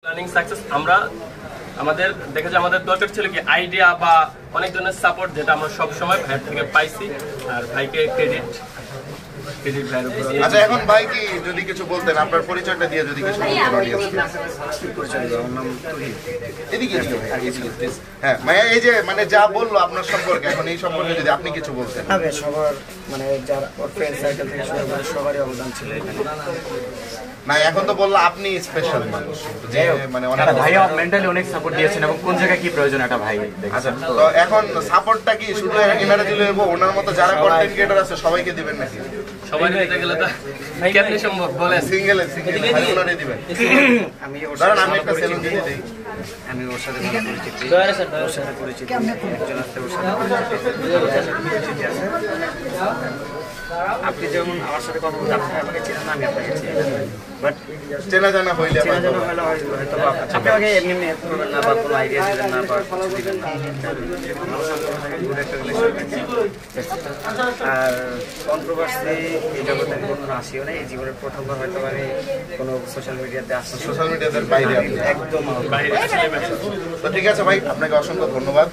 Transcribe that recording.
Planning success আমরা আমাদের দেখা যায় আমাদের দরকার ছিল কি আইডিয়া বা অনেক ধরনের সাপোর্ট, যেটা আমরা সব সময় ভাইয়ের থেকে পাইছি। আর ভাইকে ক্রেডিট ভাইয়ের উপর। আচ্ছা, এখন ভাই কি যদি কিছু বলতেন, আপনার পরিচয়টা দিয়ে যদি কিছু বলতেন অডিয়েন্সকে। এদিকে হ্যাঁ মায়া, এই যে মানে যা বললো আপনার সম্পর্কে, এখন এই সম্পর্কে যদি আপনি কিছু বলতেন। সবার মানে যারা ওর ফ্রেন্ড সার্কেল থেকে শুরু করে সবারই অবদান ছিল এখানে। না এখন তো বললো আপনি স্পেশাল মানুষ, যে মানে অনেক ভাইয়া মেন্টালি অনেক সাপোর্ট দিয়েছেন এবং কোন জায়গায় কি প্রয়োজন একটা ভাই। আচ্ছা, তো এখন সাপোর্টটা কি শুধু এনারা দিলে হইব, ওনার মতো যারা কন্টেন্ট ক্রিয়েটর আছে সবাইকে দিবেন নাকি? সবাই দিতে গেলে তো কেমনে সম্ভব বলেন? সিঙ্গেল ওনারই দিবেন। আমি ওর ধরেন আমি একটা সেলুন দিয়ে দিই, আমি ওর সাথে ভালো পরিচিত, ওর সাথে পরিচিত একজন আছে, ওর সাথে পরিচিত আছে। আপনি যেমন আমার সাথে কথা বলতে আপনি আমাকে চেনেন না, আমি আপনাকে চিনি না, বাট চেনা জানা হইলে চেনা জানা হলে হয়তো আপনি আমাকে এমনি হেল্প করবেন না বা কোনো আইডিয়া দিবেন না বা কিছু দিবেন না। আর কন্ট্রোভার্সি এই জগতে আমি কখনো আসিও না, এই জীবনের প্রথমবার হয়তো আমি কোনো সোশ্যাল মিডিয়াতে আসছি, সোশ্যাল মিডিয়াতে বাইরে একদম বাইরে। তো ঠিক আছে ভাই, আপনাকে অসংখ্য ধন্যবাদ।